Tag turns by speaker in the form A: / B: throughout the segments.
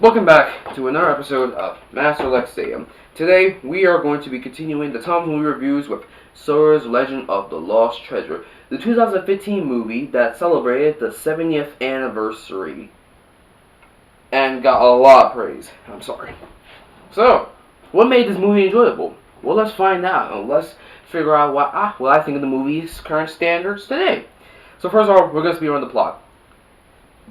A: Welcome back to another episode of Master Lexium. Today we are going to be continuing the Tom movie reviews with Sodor's Legend of the Lost Treasure, the 2015 movie that celebrated the 70th anniversary and got a lot of praise. I'm sorry. So, what made this movie enjoyable? Well, let's find out and let's figure out what I think of the movie's current standards today. So first of all, we're going to speed run the plot.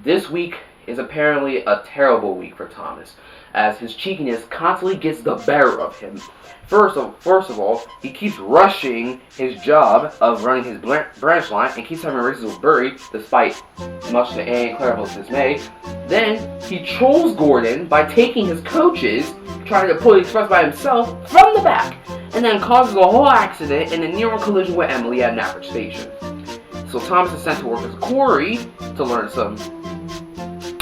A: This week is apparently a terrible week for Thomas, as his cheekiness constantly gets the better of him. First of all, he keeps rushing his job of running his branch line and keeps having races with Burry, despite much to Anne and Clarabelle's dismay. Then, he trolls Gordon by taking his coaches, trying to pull the express by himself, from the back, and then causes a whole accident in a near collision with Emily at Napper Station. So Thomas is sent to work as a quarry to learn some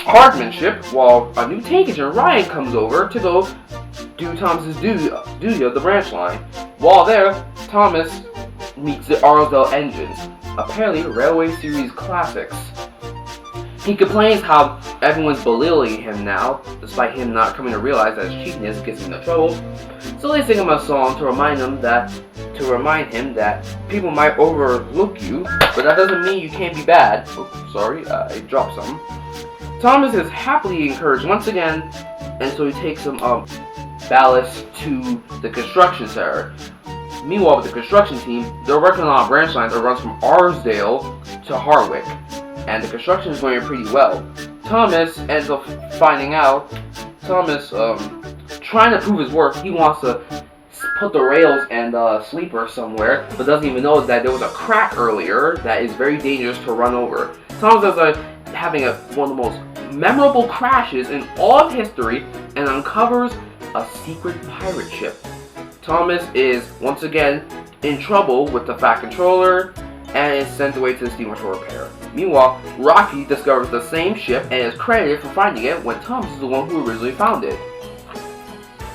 A: hardmanship, while a new tank agent, Ryan, comes over to go do Thomas's duty of the branch line. While there, Thomas meets the Arlesdale engines, apparently Railway Series classics. He complains how everyone's belittling him now, despite him not coming to realize that his cheekiness gets him into trouble. So they sing him a song to remind him that people might overlook you, but that doesn't mean you can't be bad. Oh, sorry, I dropped something. Thomas is happily encouraged once again, and so he takes some ballast to the construction center. Meanwhile, with the construction team, they're working on a branch line that runs from Arlesdale to Harwick, and the construction is going pretty well. Thomas ends up finding out, trying to prove his worth, he wants to put the rails and sleeper somewhere, but doesn't even know that there was a crack earlier that is very dangerous to run over. Thomas ends up having one of the most memorable crashes in all of history and uncovers a secret pirate ship. Thomas is once again in trouble with the Fat Controller and is sent away to the steamer for repair. Meanwhile, Rocky discovers the same ship and is credited for finding it when Thomas is the one who originally found it.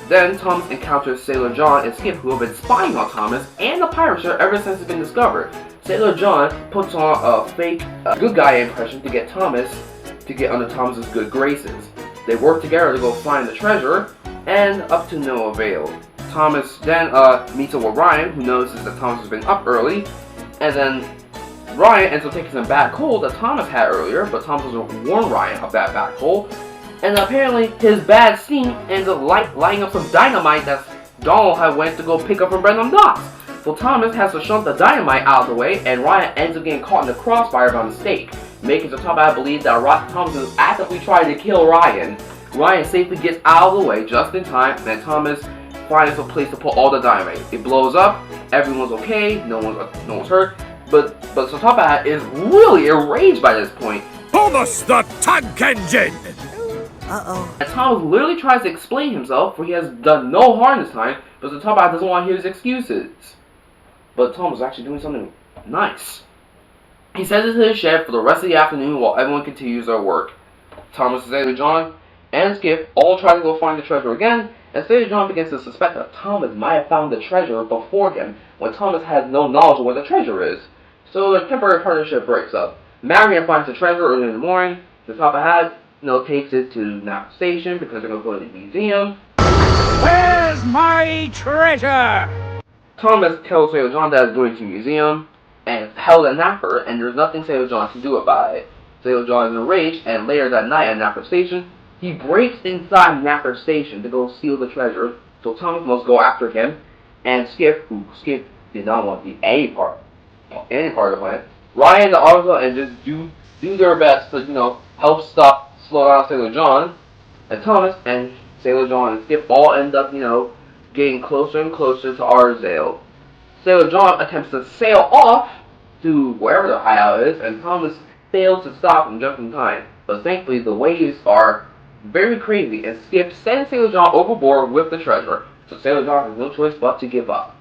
A: Then Thomas encounters Sailor John and Skip, who have been spying on Thomas and the pirate ship ever since it's been discovered. Sailor John puts on a fake good guy impression to get under Thomas's good graces. They work together to go find the treasure, and up to no avail. Thomas then meets up with Ryan, who notices that Thomas has been up early, and then Ryan ends up taking some bad coal that Thomas had earlier, but Thomas doesn't warn Ryan of that bad coal, and apparently his bad steam ends up lighting up some dynamite that Donald had went to go pick up from Brenham Docks. So Thomas has to shunt the dynamite out of the way, and Ryan ends up getting caught in the crossfire by mistake, making the top hat believe that Thomas is actively trying to kill Ryan. Ryan safely gets out of the way just in time, and Thomas finds a place to put all the dynamite. It blows up, everyone's okay, no one's hurt, but so top hat is really enraged by this point.
B: Thomas the Tank Engine!
A: And Thomas literally tries to explain himself, for he has done no harm this time, but the top hat doesn't want to hear his excuses. But Thomas is actually doing something nice. He sends it to his shed for the rest of the afternoon while everyone continues their work. Thomas, Sailor John, and Skip all try to go find the treasure again, and Sailor John begins to suspect that Thomas might have found the treasure before him, when Thomas has no knowledge of where the treasure is. So the temporary partnership breaks up. Marion finds the treasure early in the morning. The top hat takes it to Napper Station because they're going to go to the museum.
B: Where's my treasure?
A: Thomas tells Sailor John that it's going to the museum, and it's held at Napper, and there's nothing Sailor John can do about it. Sailor John is enraged, and later that night at Napper Station, he breaks inside Napper Station to go steal the treasure, so Thomas must go after him, and Skip did not want to be any part of the plan. Ryan and the Arlesdale engines do their best to, help slow down Sailor John, and Thomas and Sailor John and Skip all end up, getting closer and closer to Arlesdale. Sailor John attempts to sail off to wherever the hideout is, and Thomas fails to stop him just in time. But thankfully, the waves are very crazy, and Skip sends Sailor John overboard with the treasure, so Sailor John has no choice but to give up.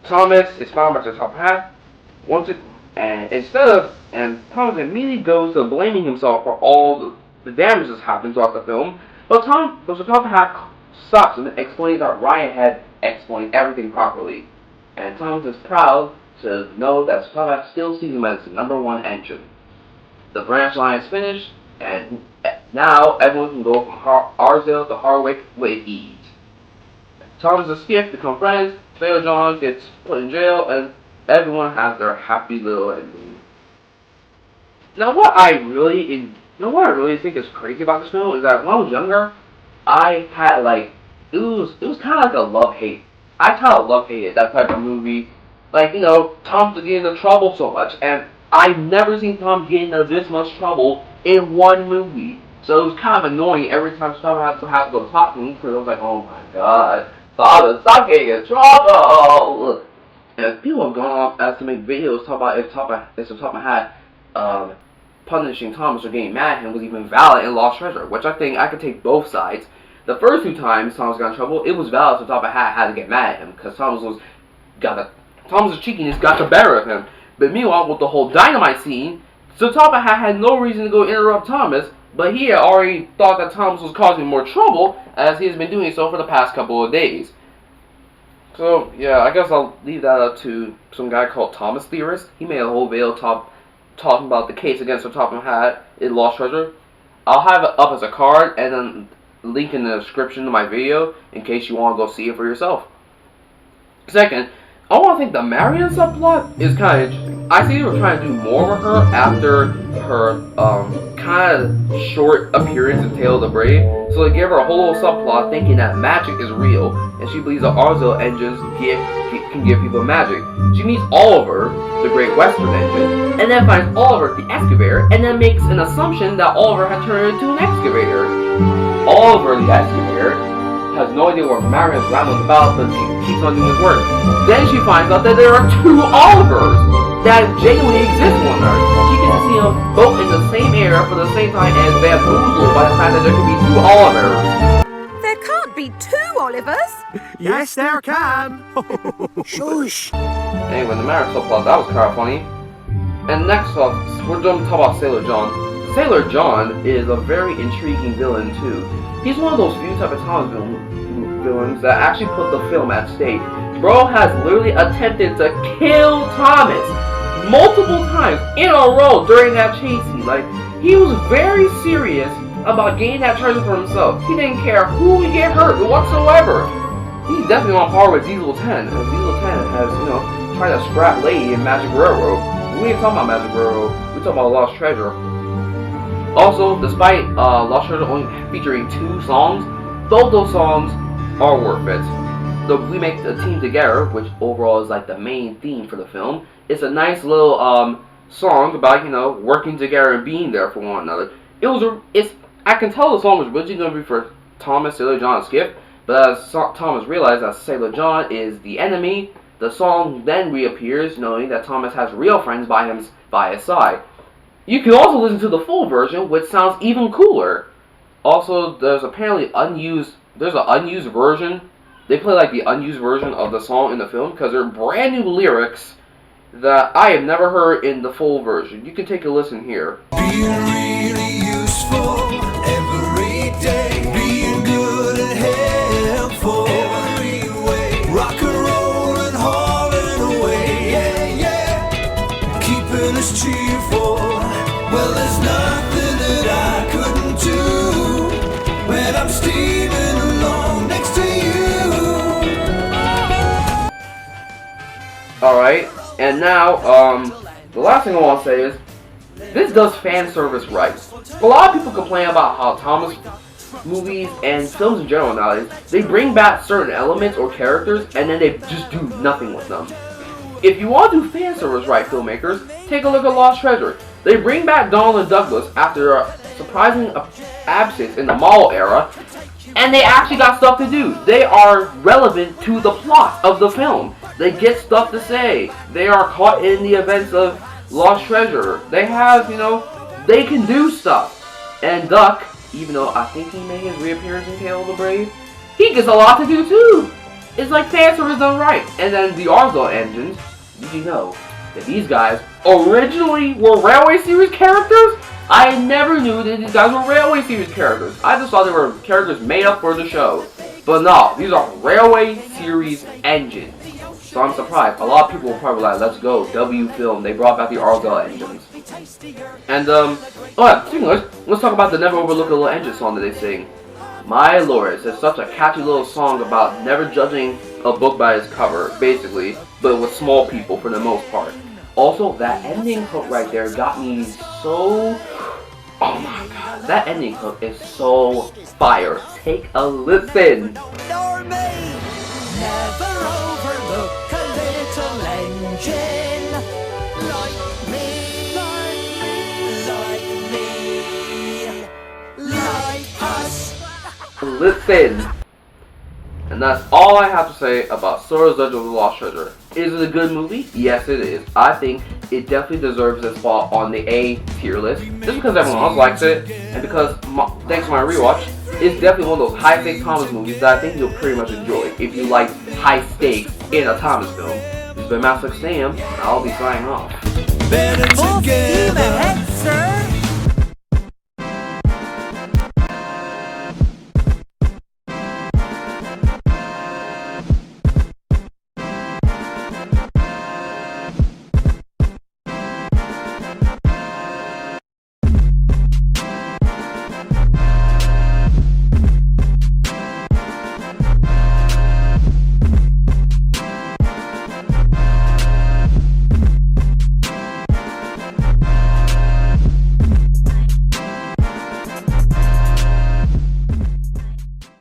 A: Thomas is found by the top hat, and Thomas immediately goes to blaming himself for all the damage that's happened throughout the film, but the top hat stops him and explains that Ryan had explained everything properly. And Thomas is proud to know that Sodor still sees him as the #1 engine. The branch line is finished, and Now everyone can go from Arzil to Harwick with ease. Thomas and Skiff become friends, Sailor John gets put in jail, and everyone has their happy little ending. Now what I really think is crazy about this film is that when I was younger, I had like it was kind of like a love hate. I kind of love hated that type of movie. Like Tom's getting into trouble so much, and I've never seen Tom get into this much trouble in one movie. So it was kind of annoying every time someone had to go talk to me because I was like, oh my god, Father, stop getting in trouble. And people have gone off as to make videos talk about if the top of my hat, punishing Thomas or getting mad at him was even valid in Lost Treasure, which I think I could take both sides. The first two times Thomas got in trouble, it was valid, so Top of Hat had to get mad at him because Thomas's cheekiness got the better of him. But meanwhile, with the whole dynamite scene, so Top of Hat had no reason to go interrupt Thomas, but he had already thought that Thomas was causing more trouble as he has been doing so for the past couple of days. So yeah, I guess I'll leave that up to some guy called Thomas Theorist. He made a whole video talking about the case against the Top of Hat in Lost Treasure. I'll have it up as a card and then link in the description of my video in case you want to go see it for yourself. Second, I want to think the Marion subplot is kind of interesting. I see they were trying to do more with her after her kind of short appearance in Tale of the Brave. So they gave her a whole little subplot thinking that magic is real, and she believes the Arzil engines can give people magic. She meets Oliver, the Great Western engine, and then finds Oliver the excavator, and then makes an assumption that Oliver had turned into an excavator. Oliver the excavator has no idea where Marion's rambling about, but keeps on doing his work. Then she finds out that there are two Olivers that genuinely exist on Earth. She gets to see them both in the same era for the same time and bamboozled by the fact that there could be two Olivers.
C: There can't be two Olivers!
B: Yes, there can.
C: Shush!
A: Anyway, the Marion subplot, that was kind of funny. And next up, we're going to talk about Sailor John. Sailor John is a very intriguing villain too. He's one of those few type of Thomas villains that actually put the film at stake. Bro has literally attempted to kill Thomas multiple times in a row during that chase scene. Like, he was very serious about getting that treasure for himself. He didn't care who would get hurt whatsoever. He's definitely on par with Diesel 10, as Diesel 10 has, tried to scrap Lady in Magic Railroad. We ain't talking about Magic Railroad, we're talking about Lost Treasure. Also, despite Lost Treasure only featuring 2 songs, both those songs are worth it. We make a team together, which overall is like the main theme for the film. It's a nice little song about working together and being there for one another. I can tell the song was originally going to be for Thomas, Sailor John, and Skip, but as Thomas realized that Sailor John is the enemy, the song then reappears, knowing that Thomas has real friends by his side. You can also listen to the full version, which sounds even cooler. Also, there's apparently an unused version. They play like the unused version of the song in the film because they're brand new lyrics that I have never heard in the full version. You can take a listen here.
D: Being really useful every day, being good and helpful every way, rock and roll and hauling away, yeah, keeping us cheerful. Well, there's nothing that I couldn't do when I'm steaming along next to you.
A: Alright, and now, the last thing I want to say is, this does fan service right. A lot of people complain about how Thomas movies and films in general nowadays, they bring back certain elements or characters and then they just do nothing with them. If you want to do fan service right, filmmakers, take a look at Lost Treasure. They bring back Donald and Douglas after a surprising absence in the model era, and they actually got stuff to do. They are relevant to the plot of the film. They get stuff to say. They are caught in the events of Lost Treasure. They have, they can do stuff. And Duck, even though I think he made his reappearance in Tale of the Brave, he gets a lot to do too. It's like fan service done right. And then the Arzil engines, did you know that these guys originally were Railway Series characters? I never knew that these guys were Railway Series characters. I just thought they were characters made up for the show. But no, these are Railway Series engines. So I'm surprised. A lot of people were probably like, let's go, W film, they brought back the Arzil engines. And oh yeah, speaking of which, let's talk about the Never Overlook a Little Engine song that they sing. My lord, it's such a catchy little song about never judging a book by its cover, basically, but with small people for the most part. Also, that ending hook right there got me so... Oh my god, that ending hook is so fire. Take a listen.
D: Nor me, never overlook a little engine like me, like us.
A: Listen. And that's all I have to say about Sora's Legend of the Lost Treasure. Is it a good movie? Yes, it is. I think it definitely deserves a spot on the A tier list, just because everyone else likes it, and because, thanks to my rewatch, it's definitely one of those high-stakes Thomas movies that I think you'll pretty much enjoy if you like high stakes in a Thomas film. This has been Master Sam, and I'll be signing off.
D: Better together.